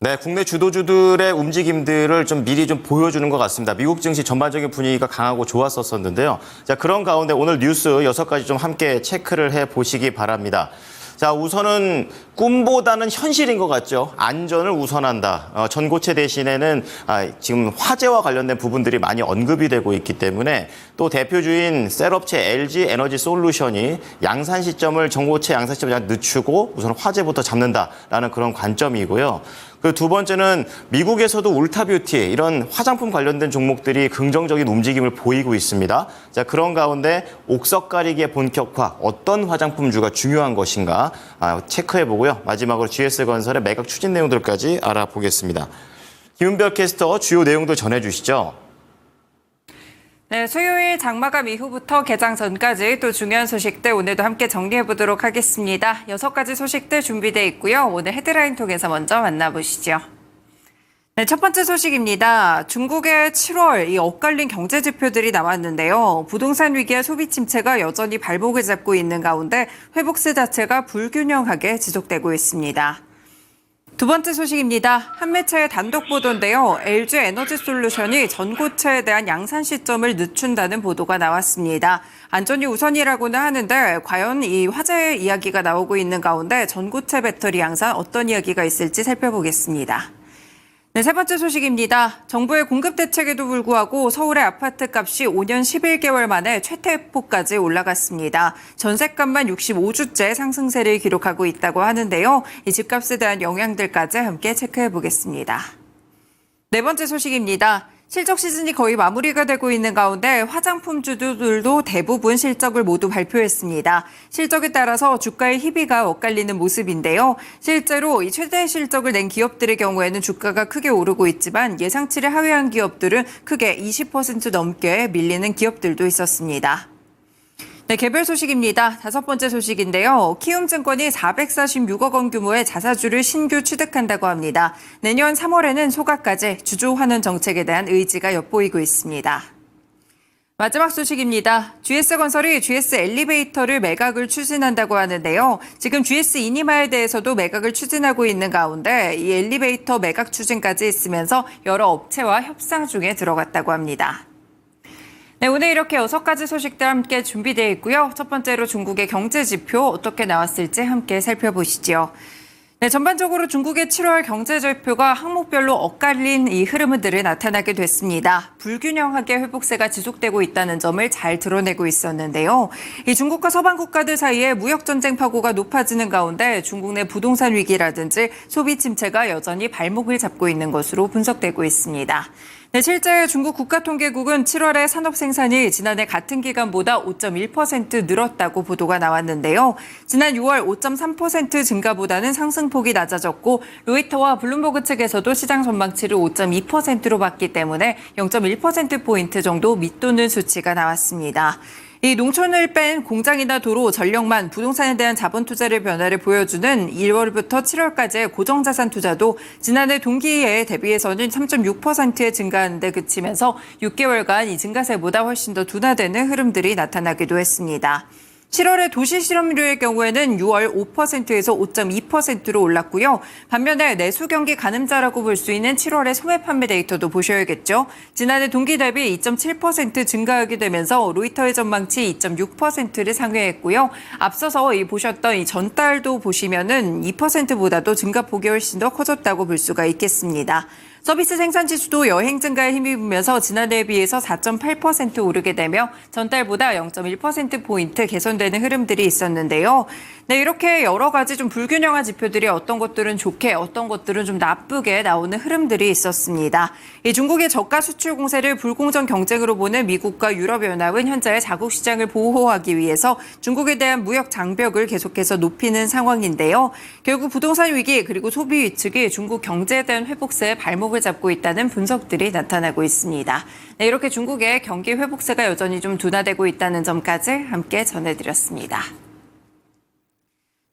네, 국내 주도주들의 움직임들을 좀 미리 좀 보여주는 것 같습니다. 미국 증시 전반적인 분위기가 강하고 좋았었는데요. 자, 그런 가운데 오늘 뉴스 6가지 좀 함께 체크를 해 보시기 바랍니다. 자, 우선은 꿈보다는 현실인 것 같죠. 안전을 우선한다. 전고체 대신에는 지금 화재와 관련된 부분들이 많이 언급이 되고 있기 때문에 또 대표주인 셀업체 LG 에너지 솔루션이 양산 시점을 전고체 양산 시점을 늦추고 우선 화재부터 잡는다라는 그런 관점이고요. 그 두 번째는 미국에서도 울타뷰티 이런 화장품 관련된 종목들이 긍정적인 움직임을 보이고 있습니다. 자, 그런 가운데 옥석 가리기의 본격화, 어떤 화장품주가 중요한 것인가 체크해 보고요. 마지막으로 GS건설의 매각 추진 내용들까지 알아보겠습니다. 김은별 캐스터 주요 내용들 전해주시죠. 네, 수요일 장마감 이후부터 개장 전까지 또 중요한 소식들 오늘도 함께 정리해보도록 하겠습니다. 6가지 소식들 준비되어 있고요. 오늘 헤드라인 통해서 먼저 만나보시죠. 네, 첫 번째 소식입니다. 중국의 7월 이 엇갈린 경제 지표들이 나왔는데요. 부동산 위기와 소비 침체가 여전히 발목을 잡고 있는 가운데 회복세 자체가 불균형하게 지속되고 있습니다. 두 번째 소식입니다. 한 매체의 단독 보도인데요. LG 에너지 솔루션이 전고체에 대한 양산 시점을 늦춘다는 보도가 나왔습니다. 안전이 우선이라고는 하는데 과연 이 화재 이야기가 나오고 있는 가운데 전고체 배터리 양산 어떤 이야기가 있을지 살펴보겠습니다. 네, 세 번째 소식입니다. 정부의 공급 대책에도 불구하고 서울의 아파트 값이 5년 11개월 만에 최대폭까지 올라갔습니다. 전셋값만 65주째 상승세를 기록하고 있다고 하는데요. 이 집값에 대한 영향들까지 함께 체크해 보겠습니다. 네 번째 소식입니다. 실적 시즌이 거의 마무리가 되고 있는 가운데 화장품 주주들도 대부분 실적을 모두 발표했습니다. 실적에 따라서 주가의 희비가 엇갈리는 모습인데요. 실제로 이 최대 실적을 낸 기업들의 경우에는 주가가 크게 오르고 있지만 예상치를 하회한 기업들은 크게 20% 넘게 밀리는 기업들도 있었습니다. 네, 개별 소식입니다. 다섯 번째 소식인데요. 키움증권이 446억 원 규모의 자사주를 신규 취득한다고 합니다. 내년 3월에는 소각까지 주주 환원 정책에 대한 의지가 엿보이고 있습니다. 마지막 소식입니다. GS건설이 GS 엘리베이터를 매각을 추진한다고 하는데요. 지금 GS 이니마에 대해서도 매각을 추진하고 있는 가운데 이 엘리베이터 매각 추진까지 있으면서 여러 업체와 협상 중에 들어갔다고 합니다. 네, 오늘 이렇게 6가지 소식들 함께 준비되어 있고요. 첫 번째로 중국의 경제 지표 어떻게 나왔을지 함께 살펴보시죠. 네, 전반적으로 중국의 7월 경제 지표가 항목별로 엇갈린 이 흐름들이 나타나게 됐습니다. 불균형하게 회복세가 지속되고 있다는 점을 잘 드러내고 있었는데요. 이 중국과 서방 국가들 사이에 무역 전쟁 파고가 높아지는 가운데 중국 내 부동산 위기라든지 소비 침체가 여전히 발목을 잡고 있는 것으로 분석되고 있습니다. 네, 실제 중국 국가통계국은 7월에 산업 생산이 지난해 같은 기간보다 5.1% 늘었다고 보도가 나왔는데요. 지난 6월 5.3% 증가보다는 상승폭이 낮아졌고 로이터와 블룸버그 측에서도 시장 전망치를 5.2%로 봤기 때문에 0.1%포인트 정도 밑도는 수치가 나왔습니다. 이 농촌을 뺀 공장이나 도로, 전력만 부동산에 대한 자본 투자의 변화를 보여주는 1월부터 7월까지의 고정자산 투자도 지난해 동기에 대비해서는 3.6%의 증가하는 데 그치면서 6개월간 이 증가세보다 훨씬 더 둔화되는 흐름들이 나타나기도 했습니다. 7월의 도시 실업률의 경우에는 6월 5%에서 5.2%로 올랐고요. 반면에 내수 경기 가늠자라고 볼 수 있는 7월의 소매 판매 데이터도 보셔야겠죠. 지난해 동기 대비 2.7% 증가하게 되면서 로이터의 전망치 2.6%를 상회했고요. 앞서서 보셨던 이 전달도 보시면은 2%보다도 증가폭이 훨씬 더 커졌다고 볼 수가 있겠습니다. 서비스 생산 지수도 여행 증가에 힘입으면서 지난해에 비해서 4.8% 오르게 되며 전달보다 0.1%포인트 개선되는 흐름들이 있었는데요. 네, 이렇게 여러 가지 좀 불균형한 지표들이 어떤 것들은 좋게 어떤 것들은 좀 나쁘게 나오는 흐름들이 있었습니다. 이 중국의 저가 수출 공세를 불공정 경쟁으로 보는 미국과 유럽연합은 현재 자국 시장을 보호하기 위해서 중국에 대한 무역 장벽을 계속해서 높이는 상황인데요. 결국 부동산 위기 그리고 소비 위축이 중국 경제에 대한 회복세에 발목을 잡고 있다는 분석들이 나타나고 있습니다. 네, 이렇게 중국의 경기 회복세가 여전히 좀 둔화되고 있다는 점까지 함께 전해드렸습니다.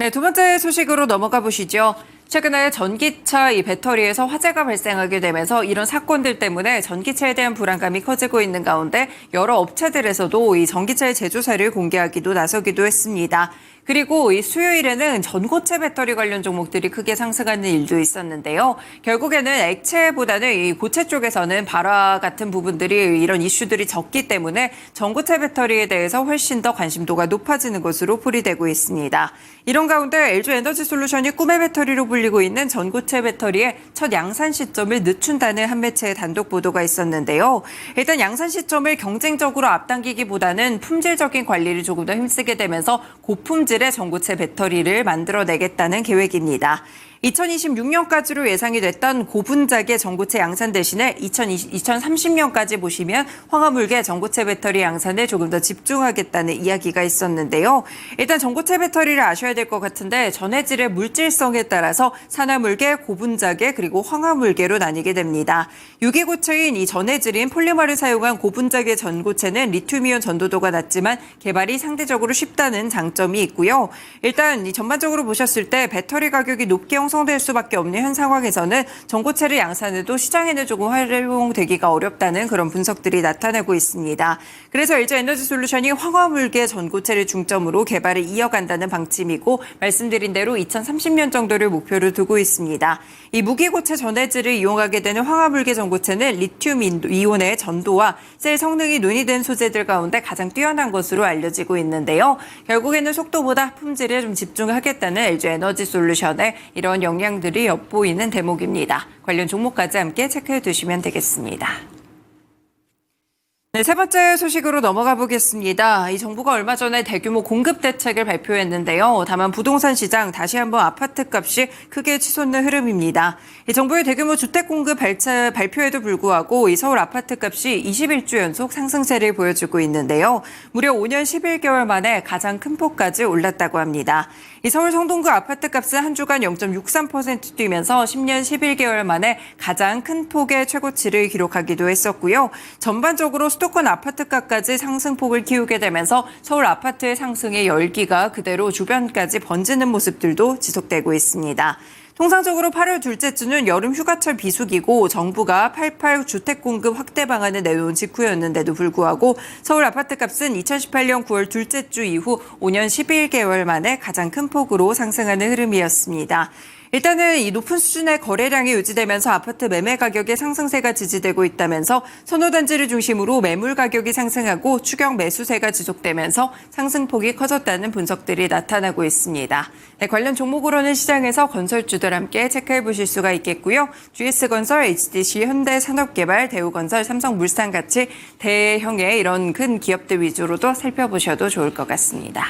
네, 두 번째 소식으로 넘어가 보시죠. 최근에 전기차 이 배터리에서 화재가 발생하게 되면서 이런 사건들 때문에 전기차에 대한 불안감이 커지고 있는 가운데 여러 업체들에서도 이 전기차의 제조사를 공개하기도 나서기도 했습니다. 그리고 이 수요일에는 전고체 배터리 관련 종목들이 크게 상승하는 일도 있었는데요. 결국에는 액체보다는 이 고체 쪽에서는 발화 같은 부분들이 이런 이슈들이 적기 때문에 전고체 배터리에 대해서 훨씬 더 관심도가 높아지는 것으로 풀이되고 있습니다. 이런 가운데 LG에너지솔루션이 꿈의 배터리로 불리고 있는 전고체 배터리의 첫 양산 시점을 늦춘다는 한 매체의 단독 보도가 있었는데요. 일단 양산 시점을 경쟁적으로 앞당기기보다는 품질적인 관리를 조금 더 힘쓰게 되면서 고품질의 전고체 배터리를 만들어내겠다는 계획입니다. 2026년까지로 예상이 됐던 고분자계 전고체 양산 대신에 2030년까지 보시면 황화물계 전고체 배터리 양산에 조금 더 집중하겠다는 이야기가 있었는데요. 일단 전고체 배터리를 아셔야 될 것 같은데 전해질의 물질성에 따라서 산화물계, 고분자계 그리고 황화물계로 나뉘게 됩니다. 유기고체인 이 전해질인 폴리머를 사용한 고분자계 전고체는 리튬이온 전도도가 낮지만 개발이 상대적으로 쉽다는 장점이 있고요. 일단 이 전반적으로 보셨을 때 배터리 가격이 높게 형성될 수밖에 없는 현 상황에서는 전고체를 양산해도 시장에는 조금 활용되기가 어렵다는 그런 분석들이 나타나고 있습니다. 그래서 LG에너지솔루션이 황화물계 전고체를 중점으로 개발을 이어간다는 방침이고 말씀드린 대로 2030년 정도를 목표로 두고 있습니다. 이 무기고체 전해질을 이용하게 되는 황화물계 전고체는 리튬 이온의 전도와 셀 성능이 논의된 소재들 가운데 가장 뛰어난 것으로 알려지고 있는데요. 결국에는 속도보다 품질에 좀 집중하겠다는 LG에너지솔루션의 이런 영향들이 엿보이는 대목입니다. 관련 종목까지 함께 체크해 두시면 되겠습니다. 네, 세 번째 소식으로 넘어가 보겠습니다. 이 정부가 얼마 전에 대규모 공급 대책을 발표했는데요. 다만 부동산 시장 다시 한번 아파트 값이 크게 치솟는 흐름입니다. 이 정부의 대규모 주택 공급 발표에도 불구하고 이 서울 아파트 값이 21주 연속 상승세를 보여주고 있는데요. 무려 5년 11개월 만에 가장 큰 폭까지 올랐다고 합니다. 이 서울 성동구 아파트 값은 한 주간 0.63% 뛰면서 10년 11개월 만에 가장 큰 폭의 최고치를 기록하기도 했었고요. 전반적으로 수도권 아파트값까지 상승폭을 키우게 되면서 서울 아파트의 상승의 열기가 그대로 주변까지 번지는 모습들도 지속되고 있습니다. 통상적으로 8월 둘째 주는 여름 휴가철 비수기고 정부가 88 주택 공급 확대 방안을 내놓은 직후였는데도 불구하고 서울 아파트값은 2018년 9월 둘째 주 이후 5년 11개월 만에 가장 큰 폭으로 상승하는 흐름이었습니다. 일단은 이 높은 수준의 거래량이 유지되면서 아파트 매매 가격의 상승세가 지지되고 있다면서 선호단지를 중심으로 매물 가격이 상승하고 추격 매수세가 지속되면서 상승폭이 커졌다는 분석들이 나타나고 있습니다. 네, 관련 종목으로는 시장에서 건설주들 함께 체크해 보실 수가 있겠고요. GS건설, HDC, 현대산업개발, 대우건설, 삼성물산 같이 대형의 이런 큰 기업들 위주로도 살펴보셔도 좋을 것 같습니다.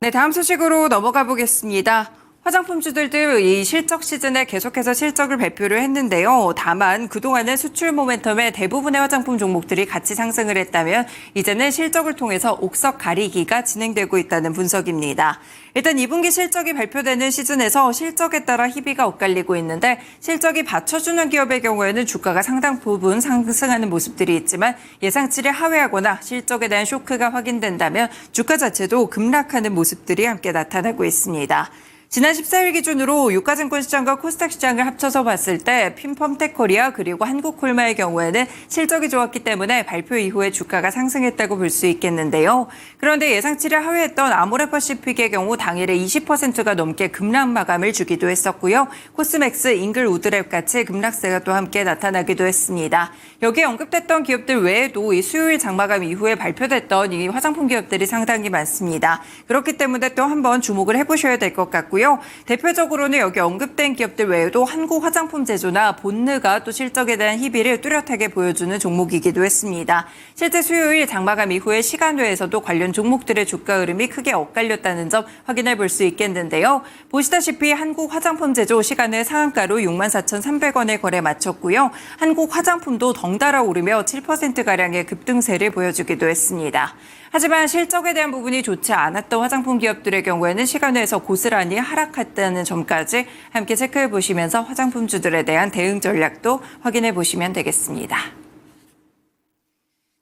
네, 다음 소식으로 넘어가 보겠습니다. 화장품주들도 이 실적 시즌에 계속해서 실적을 발표를 했는데요. 다만 그동안은 수출 모멘텀에 대부분의 화장품 종목들이 같이 상승을 했다면 이제는 실적을 통해서 옥석 가리기가 진행되고 있다는 분석입니다. 일단 2분기 실적이 발표되는 시즌에서 실적에 따라 희비가 엇갈리고 있는데 실적이 받쳐주는 기업의 경우에는 주가가 상당 부분 상승하는 모습들이 있지만 예상치를 하회하거나 실적에 대한 쇼크가 확인된다면 주가 자체도 급락하는 모습들이 함께 나타나고 있습니다. 지난 14일 기준으로 유가증권 시장과 코스닥 시장을 합쳐서 봤을 때 핀펌텍코리아 그리고 한국콜마의 경우에는 실적이 좋았기 때문에 발표 이후에 주가가 상승했다고 볼 수 있겠는데요. 그런데 예상치를 하회했던 아모레퍼시픽의 경우 당일에 20%가 넘게 급락 마감을 주기도 했었고요. 코스맥스, 잉글우드랩 같이 급락세가 또 함께 나타나기도 했습니다. 여기에 언급됐던 기업들 외에도 이 수요일 장마감 이후에 발표됐던 이 화장품 기업들이 상당히 많습니다. 그렇기 때문에 또 한번 주목을 해보셔야 될 것 같고요. 대표적으로는 여기 언급된 기업들 외에도 한국 화장품 제조나 본느가 또 실적에 대한 희비를 뚜렷하게 보여주는 종목이기도 했습니다. 실제 수요일 장마감 이후에 시간외에서도 관련 종목들의 주가 흐름이 크게 엇갈렸다는 점 확인해 볼 수 있겠는데요. 보시다시피 한국 화장품 제조 시간외 상한가로 64,300원에 거래 마쳤고요. 한국 화장품도 덩달아 오르며 7%가량의 급등세를 보여주기도 했습니다. 하지만 실적에 대한 부분이 좋지 않았던 화장품 기업들의 경우에는 시간외에서 고스란히 하락했다는 점까지 함께 체크해 보시면서 화장품주들에 대한 대응 전략도 확인해 보시면 되겠습니다.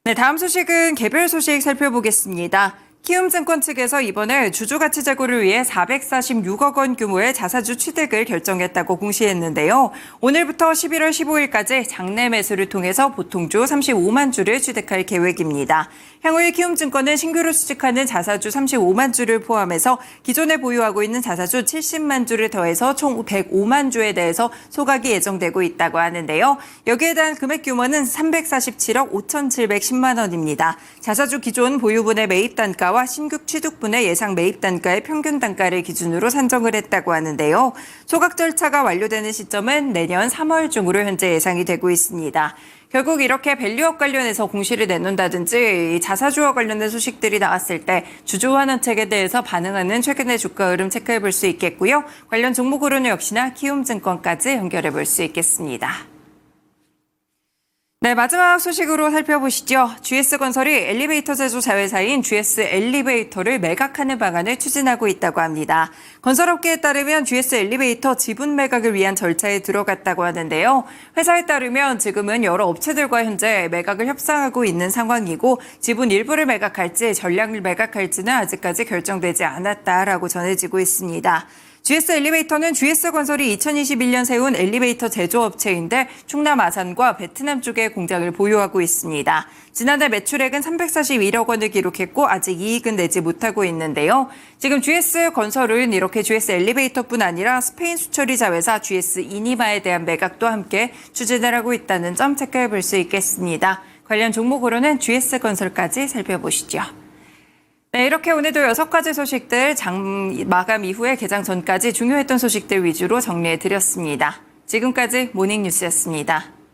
네, 다음 소식은 개별 소식 살펴보겠습니다. 키움증권 측에서 이번에 주주가치 제고를 위해 446억 원 규모의 자사주 취득을 결정했다고 공시했는데요. 오늘부터 11월 15일까지 장내 매수를 통해서 보통주 35만 주를 취득할 계획입니다. 향후에 키움증권은 신규로 수집하는 자사주 35만 주를 포함해서 기존에 보유하고 있는 자사주 70만 주를 더해서 총 105만 주에 대해서 소각이 예정되고 있다고 하는데요. 여기에 대한 금액 규모는 347억 5,710만 원입니다. 자사주 기존 보유분의 매입 단가와 신규 취득분의 예상 매입 단가의 평균 단가를 기준으로 산정을 했다고 하는데요. 소각 절차가 완료되는 시점은 내년 3월 중으로 현재 예상이 되고 있습니다. 결국 이렇게 밸류업 관련해서 공시를 내놓는다든지 자사주와 관련된 소식들이 나왔을 때 주주 환원책에 대해서 반응하는 최근의 주가 흐름 체크해 볼 수 있겠고요. 관련 종목으로는 역시나 키움증권까지 연결해 볼 수 있겠습니다. 네, 마지막 소식으로 살펴보시죠. GS건설이 엘리베이터 제조 자회사인 GS 엘리베이터를 매각하는 방안을 추진하고 있다고 합니다. 건설업계에 따르면 GS 엘리베이터 지분 매각을 위한 절차에 들어갔다고 하는데요. 회사에 따르면 지금은 여러 업체들과 현재 매각을 협상하고 있는 상황이고 지분 일부를 매각할지 전량을 매각할지는 아직까지 결정되지 않았다라고 전해지고 있습니다. GS 엘리베이터는 GS건설이 2021년 세운 엘리베이터 제조업체인데 충남 아산과 베트남 쪽에 공장을 보유하고 있습니다. 지난해 매출액은 341억 원을 기록했고 아직 이익은 내지 못하고 있는데요. 지금 GS건설은 이렇게 GS 엘리베이터뿐 아니라 스페인 수처리자 회사 GS 이니마에 대한 매각도 함께 추진을 하고 있다는 점 체크해 볼 수 있겠습니다. 관련 종목으로는 GS건설까지 살펴보시죠. 네, 이렇게 오늘도 6가지 소식들 마감 이후에 개장 전까지 중요했던 소식들 위주로 정리해드렸습니다. 지금까지 모닝뉴스였습니다.